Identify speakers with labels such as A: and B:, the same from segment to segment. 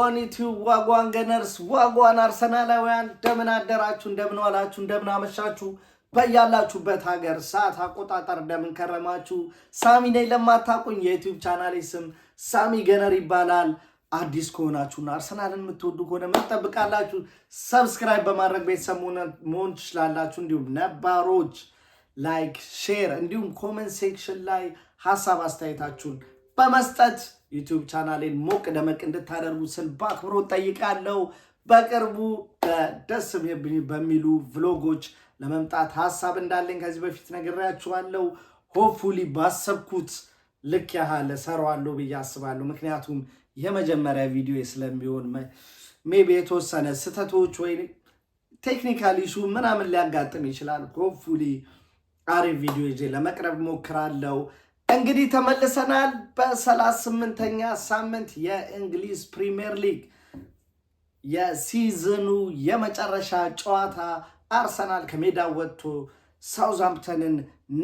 A: ዋጓን ዩቲዩብ ዋጓን ገነርስ ዋጓን አርሰናላውያን እንደምን አደራችሁ እንደምን ዋላችሁ እንደምን አመሻችሁ በያላችሁበት ሀገር ሰዓት አቆጣጠር እንደምን ከረማችሁ። ሳሚ ነኝ። ለማታውቁኝ የዩቲዩብ ቻናሌ ስም ሳሚ ገነር ይባላል። አዲስ ከሆናችሁና አርሰናልን የምትወዱ ከሆነ መጠብቃላችሁ ሰብስክራይብ በማድረግ ቤተሰብ መሆን ትችላላችሁ። እንዲሁም ነባሮች ላይክ ሼር እንዲሁም ኮሜንት ሴክሽን ላይ ሀሳብ አስተያየታችሁን በመስጠት ዩቲዩብ ቻናሌን ሞቅ ደመቅ እንድታደርጉ ስል በአክብሮት ጠይቃለሁ። በቅርቡ ደስ በሚሉ ቭሎጎች ለመምጣት ሀሳብ እንዳለኝ ከዚህ በፊት ነግሬያችኋለሁ። ሆፕፉሊ ባሰብኩት ልክ ያህል እሰራዋለሁ ብዬ አስባለሁ። ምክንያቱም የመጀመሪያ ቪዲዮ ስለሚሆን ሜቢ የተወሰነ ስህተቶች ወይ ቴክኒካል ኢሹ ምናምን ሊያጋጥም ይችላል። ሆፕፉሊ አሪፍ ቪዲዮ ይዤ ለመቅረብ ሞክራለሁ። እንግዲህ ተመልሰናል። በ38ኛ ሳምንት የእንግሊዝ ፕሪሚየር ሊግ የሲዝኑ የመጨረሻ ጨዋታ አርሰናል ከሜዳ ወጥቶ ሳውዝሃምፕተንን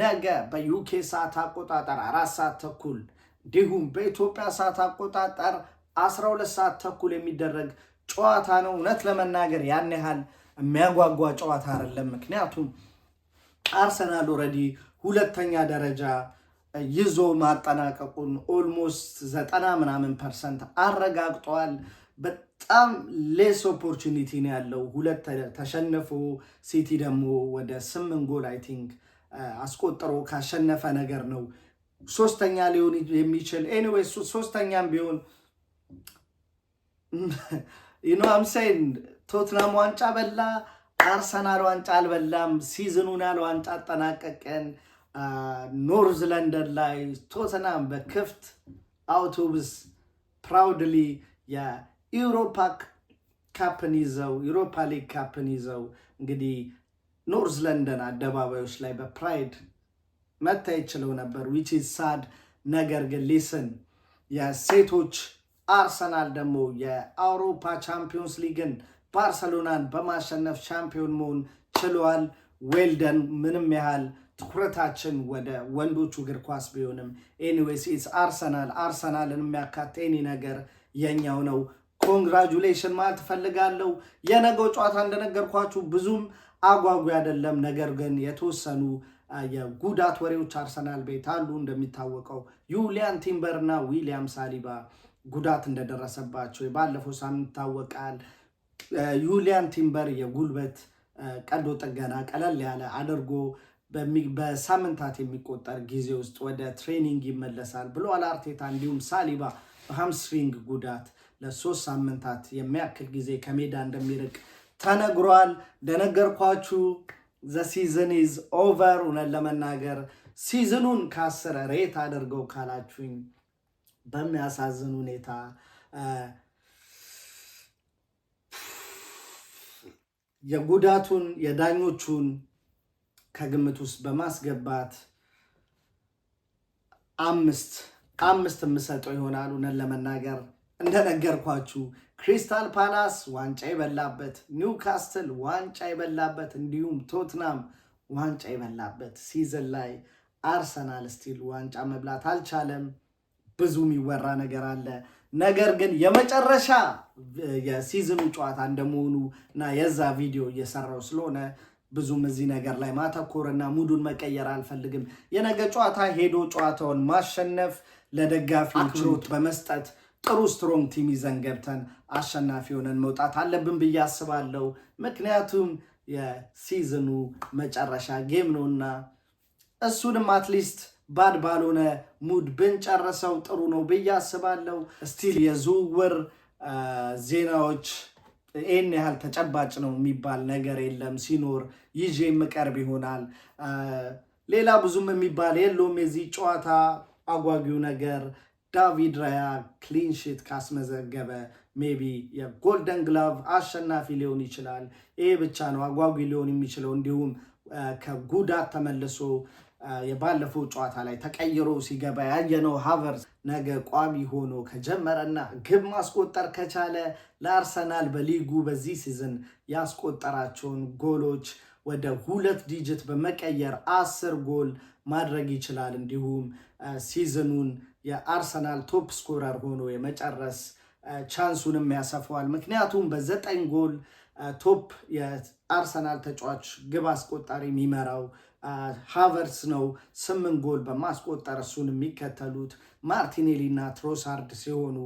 A: ነገ በዩኬ ሰዓት አቆጣጠር 4 ሰዓት ተኩል እንዲሁም በኢትዮጵያ ሰዓት አቆጣጠር 12 ሰዓት ተኩል የሚደረግ ጨዋታ ነው። እውነት ለመናገር ያን ያህል የሚያጓጓ ጨዋታ አይደለም። ምክንያቱም አርሰናል ኦልሬዲ ሁለተኛ ደረጃ ይዞ ማጠናቀቁን ኦልሞስት 90% አረጋግጧል። በጣም ሌስ ኦፖርቹኒቲ ነው ያለው። ሁለት ተሸንፎ ሲቲ ደግሞ ወደ 8 ጎል አይ ቲንክ አስቆጥሮ ካሸነፈ ነገር ነው ሶስተኛ ሊሆን የሚችል ኤኒዌይስ ሶስተኛም ቢሆን አምሳይን ቶትናም ዋንጫ በላ፣ አርሰናል ዋንጫ አልበላም። ሲዝኑን ያለ ዋንጫ አጠናቀቀን። ኖርዝ ለንደን ላይ ቶተናም በክፍት አውቶቡስ ፕራውድሊ የዩሮፓ ካፕን ይዘው ዩሮፓ ሊግ ካፕን ይዘው እንግዲህ ኖርዝ ለንደን አደባባዮች ላይ በፕራይድ መታየት ችለው ነበር which is sad። ነገር ግን ሊስን የሴቶች አርሰናል ደግሞ የአውሮፓ ቻምፒዮንስ ሊግን ባርሰሎናን በማሸነፍ ቻምፒዮን መሆን ችሏል። ዌልደን ምንም ያህል ትኩረታችን ወደ ወንዶቹ እግር ኳስ ቢሆንም ኤኒዌይስ ኢትስ አርሰናልን የሚያካት ኤኒ ነገር የኛው ነው። ኮንግራጁሌሽን ማለት ፈልጋለሁ። የነገው ጨዋታ እንደነገርኳችሁ ብዙም አጓጉ አይደለም። ነገር ግን የተወሰኑ የጉዳት ወሬዎች አርሰናል ቤት አሉ። እንደሚታወቀው ዩሊያን ቲምበር እና ዊሊያም ሳሊባ ጉዳት እንደደረሰባቸው የባለፈው ሳምንት ይታወቃል። ዩሊያን ቲምበር የጉልበት ቀዶ ጥገና ቀለል ያለ አድርጎ በሳምንታት የሚቆጠር ጊዜ ውስጥ ወደ ትሬኒንግ ይመለሳል ብሏል አርቴታ። እንዲሁም ሳሊባ በሃምስትሪንግ ጉዳት ለ3 ሳምንታት የሚያክል ጊዜ ከሜዳ እንደሚርቅ ተነግሯል። እንደነገርኳችሁ ዘ ሲዝን ኢዝ ኦቨር። እውነት ለመናገር ሲዝኑን ከ10 ሬት አድርገው ካላችሁኝ በሚያሳዝን ሁኔታ የጉዳቱን የዳኞቹን ከግምት ውስጥ በማስገባት አምስት የምሰጠው ይሆናል። እውነት ለመናገር እንደነገርኳችሁ ክሪስታል ፓላስ ዋንጫ የበላበት፣ ኒውካስትል ዋንጫ የበላበት፣ እንዲሁም ቶትናም ዋንጫ የበላበት ሲዝን ላይ አርሰናል ስቲል ዋንጫ መብላት አልቻለም። ብዙ የሚወራ ነገር አለ። ነገር ግን የመጨረሻ የሲዝኑ ጨዋታ እንደመሆኑ እና የዛ ቪዲዮ እየሰራው ስለሆነ ብዙም እዚህ ነገር ላይ ማተኮርና ሙዱን መቀየር አልፈልግም። የነገ ጨዋታ ሄዶ ጨዋታውን ማሸነፍ፣ ለደጋፊዎች ሮት በመስጠት ጥሩ ስትሮንግ ቲም ይዘን ገብተን አሸናፊ ሆነን መውጣት አለብን ብዬ አስባለሁ። ምክንያቱም የሲዝኑ መጨረሻ ጌም ነውና እሱንም አትሊስት ባድ ባልሆነ ሙድ ብንጨርሰው ጥሩ ነው ብዬ አስባለሁ። ስቲል የዝውውር ዜናዎች ይህን ያህል ተጨባጭ ነው የሚባል ነገር የለም። ሲኖር ይዤ የምቀርብ ይሆናል። ሌላ ብዙም የሚባል የለውም። የዚህ ጨዋታ አጓጊው ነገር ዳቪድ ራያ ክሊንሺት ካስመዘገበ ሜቢ የጎልደን ግላቭ አሸናፊ ሊሆን ይችላል። ይሄ ብቻ ነው አጓጊ ሊሆን የሚችለው። እንዲሁም ከጉዳት ተመልሶ የባለፈው ጨዋታ ላይ ተቀይሮ ሲገባ ያየነው ሃቨርትዝ ነገ ቋሚ ሆኖ ከጀመረና ግብ ማስቆጠር ከቻለ ለአርሰናል በሊጉ በዚህ ሲዝን ያስቆጠራቸውን ጎሎች ወደ 2 ዲጂት በመቀየር 10 ጎል ማድረግ ይችላል። እንዲሁም ሲዝኑን የአርሰናል ቶፕ ስኮረር ሆኖ የመጨረስ ቻንሱንም ያሰፋዋል። ምክንያቱም በ9 ጎል ቶፕ የአርሰናል ተጫዋች ግብ አስቆጣሪ የሚመራው ሃቨርስ ነው። 8 ጎል በማስቆጠር እሱን የሚከተሉት ማርቲኔሊ እና ትሮሳርድ ሲሆኑ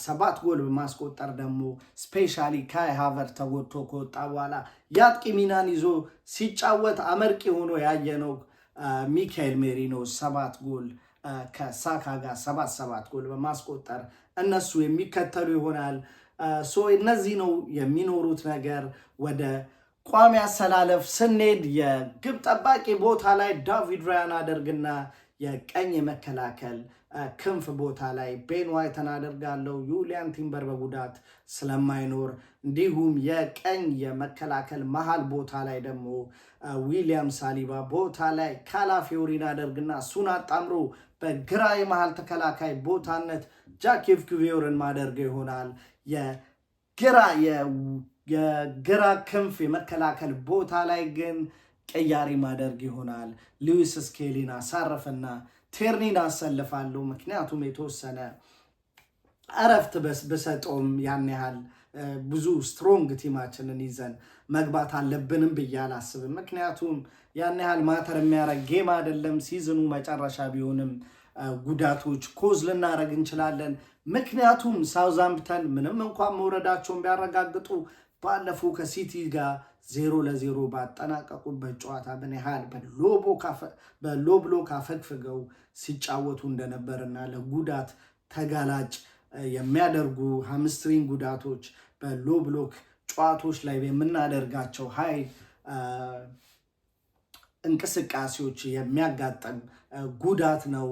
A: 7 ጎል በማስቆጠር ደግሞ ስፔሻሊ ካይ ሃቨርስ ተጎድቶ ከወጣ በኋላ የአጥቂ ሚናን ይዞ ሲጫወት አመርቂ ሆኖ ያየነው ሚካኤል ሜሪኖ 7 ጎል ከሳካ ጋር 7 ጎል በማስቆጠር እነሱ የሚከተሉ ይሆናል። እነዚህ ነው የሚኖሩት ነገር። ወደ ቋሚ አሰላለፍ ስንሄድ የግብ ጠባቂ ቦታ ላይ ዳቪድ ራያን አደርግና የቀኝ የመከላከል ክንፍ ቦታ ላይ ቤን ዋይትን አደርጋለሁ። ዩሊያን ቲምበር በጉዳት ስለማይኖር፣ እንዲሁም የቀኝ የመከላከል መሃል ቦታ ላይ ደግሞ ዊሊያም ሳሊባ ቦታ ላይ ካላፊዮሪን አደርግና እሱን አጣምሮ በግራ የመሃል ተከላካይ ቦታነት ጃኬቭ ኩቪዮርን ማደርገው ይሆናል። የግራ ክንፍ የመከላከል ቦታ ላይ ግን ቀያሪ ማደርግ ይሆናል። ሉዊስ ስኬሊን አሳረፈና ቴርኒን አሰልፋለሁ። ምክንያቱም የተወሰነ እረፍት ብሰጠውም ያን ያህል ብዙ ስትሮንግ ቲማችንን ይዘን መግባት አለብንም ብዬ አላስብም። ምክንያቱም ያን ያህል ማተር የሚያደርግ ጌም አይደለም። ሲዝኑ መጨረሻ ቢሆንም ጉዳቶች ኮዝ ልናደርግ እንችላለን። ምክንያቱም ሳውዛምፕተን ምንም እንኳን መውረዳቸውን ቢያረጋግጡ ባለፈው ከሲቲ ጋር 0-0 ባጠናቀቁበት ጨዋታ ምን ያህል በሎ ብሎክ አፈግፍገው ሲጫወቱ እንደነበርና ለጉዳት ተጋላጭ የሚያደርጉ ሃምስትሪንግ ጉዳቶች በሎ ብሎክ ጨዋታዎች ላይ የምናደርጋቸው ኃይል እንቅስቃሴዎች የሚያጋጥም ጉዳት ነው።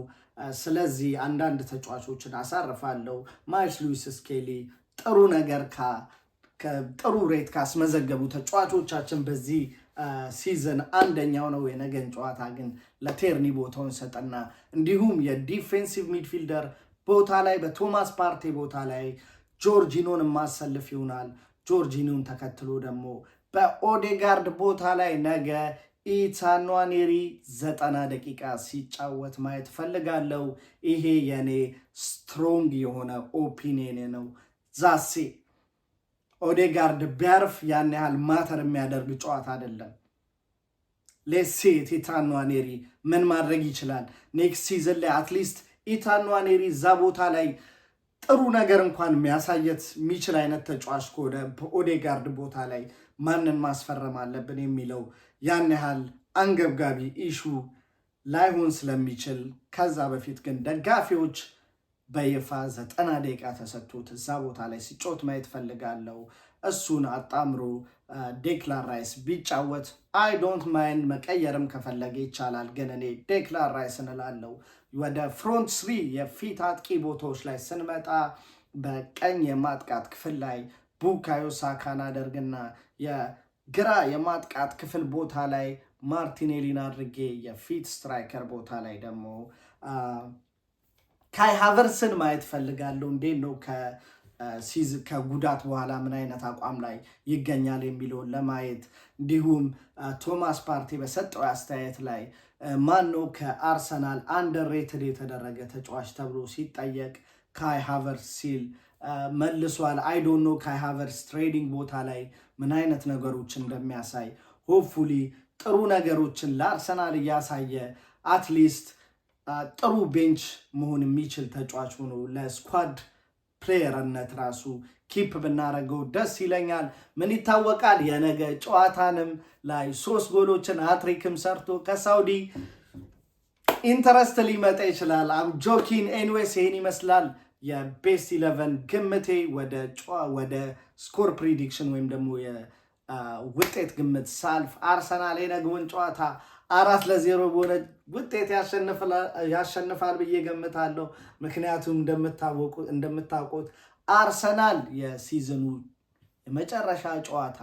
A: ስለዚህ አንዳንድ ተጫዋቾችን አሳርፋለሁ። ማይልስ ሉዊስ ስኬሊ ጥሩ ነገር ጥሩ ሬት ካስመዘገቡ ተጫዋቾቻችን በዚህ ሲዝን አንደኛው ነው። የነገን ጨዋታ ግን ለቴርኒ ቦታውን ሰጠና እንዲሁም የዲፌንሲቭ ሚድፊልደር ቦታ ላይ በቶማስ ፓርቴ ቦታ ላይ ጆርጂኖን ማሰልፍ ይሆናል። ጆርጂኖን ተከትሎ ደግሞ በኦዴጋርድ ቦታ ላይ ነገ ኢታን ንዋኔሪ 90 ደቂቃ ሲጫወት ማየት ፈልጋለሁ። ይሄ የኔ ስትሮንግ የሆነ ኦፒኒየን ነው። ዛሴ ኦዴጋርድ ቢያርፍ ያን ያህል ማተር የሚያደርግ ጨዋታ አይደለም። ሌሴት ኢታን ንዋኔሪ ምን ማድረግ ይችላል? ኔክስት ሲዝን ላይ አትሊስት ኢታን ንዋኔሪ እዛ ቦታ ላይ ጥሩ ነገር እንኳን የሚያሳየት የሚችል አይነት ተጫዋች ከሆነ በኦዴጋርድ ቦታ ላይ ማንን ማስፈረም አለብን የሚለው ያን ያህል አንገብጋቢ ኢሹ ላይሆን ስለሚችል፣ ከዛ በፊት ግን ደጋፊዎች በይፋ 90 ደቂቃ ተሰጥቶት እዛ ቦታ ላይ ሲጮት ማየት ፈልጋለሁ። እሱን አጣምሮ ዴክላን ራይስ ቢጫወት አይ ዶንት ማይንድ፣ መቀየርም ከፈለገ ይቻላል። ግን እኔ ዴክላን ራይስ እንላለሁ። ወደ ፍሮንት 3 የፊት አጥቂ ቦታዎች ላይ ስንመጣ በቀኝ የማጥቃት ክፍል ላይ ቡካዮ ሳካን አደርግና የግራ የማጥቃት ክፍል ቦታ ላይ ማርቲኔሊን አድርጌ የፊት ስትራይከር ቦታ ላይ ደግሞ ካይ ሃቨርስን ማየት ፈልጋለሁ። እንዴት ነው ከጉዳት በኋላ ምን አይነት አቋም ላይ ይገኛል የሚለውን ለማየት፣ እንዲሁም ቶማስ ፓርቴ በሰጠው አስተያየት ላይ ማን ነው ከአርሰናል አንደርሬትድ የተደረገ ተጫዋች ተብሎ ሲጠየቅ ካይ ሃቨርስ ሲል መልሷል። አይ ዶንት ኖ ካይ ሃቨርስ ትሬዲንግ ቦታ ላይ ምን አይነት ነገሮች እንደሚያሳይ፣ ሆፕፉሊ ጥሩ ነገሮችን ለአርሰናል እያሳየ አትሊስት ጥሩ ቤንች መሆን የሚችል ተጫዋች ሆኖ ለስኳድ ፕሌየርነት ራሱ ኪፕ ብናደርገው ደስ ይለኛል። ምን ይታወቃል የነገ ጨዋታንም ላይ 3 ጎሎችን አትሪክም ሰርቶ ከሳውዲ ኢንተረስት ሊመጣ ይችላል። አም ጆኪን ኤንዌስ ይሄን ይመስላል የቤስት 11 ግምቴ። ወደ ስኮር ፕሪዲክሽን ወይም ደግሞ የውጤት ግምት ሳልፍ አርሰናል የነገውን ጨዋታ 4-0 በሆነ ውጤት ያሸንፋል ብዬ ገምታለሁ። ምክንያቱም እንደምታውቁት አርሰናል የሲዝኑ የመጨረሻ ጨዋታ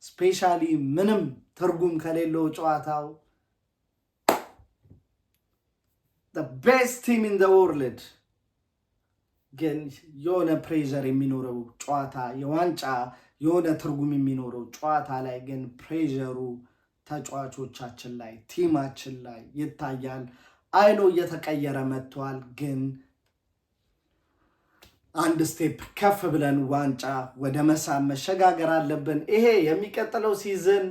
A: ስፔሻሊ ምንም ትርጉም ከሌለው ጨዋታው the best team in the world ግን የሆነ ፕሬዠር የሚኖረው ጨዋታ የዋንጫ የሆነ ትርጉም የሚኖረው ጨዋታ ላይ ግን ፕሬዠሩ ተጫዋቾቻችን ላይ ቲማችን ላይ ይታያል። አይኖ እየተቀየረ መጥቷል። ግን አንድ ስቴፕ ከፍ ብለን ዋንጫ ወደ መሳም መሸጋገር አለብን። ይሄ የሚቀጥለው ሲዝን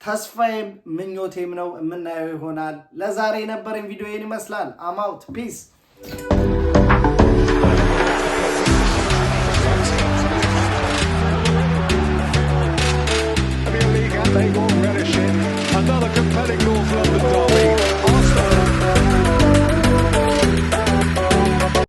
A: ተስፋዬም ምኞቴም ነው፣ የምናየው ይሆናል። ለዛሬ የነበረን ቪዲዮ ይህን ይመስላል። አማውት ፒስ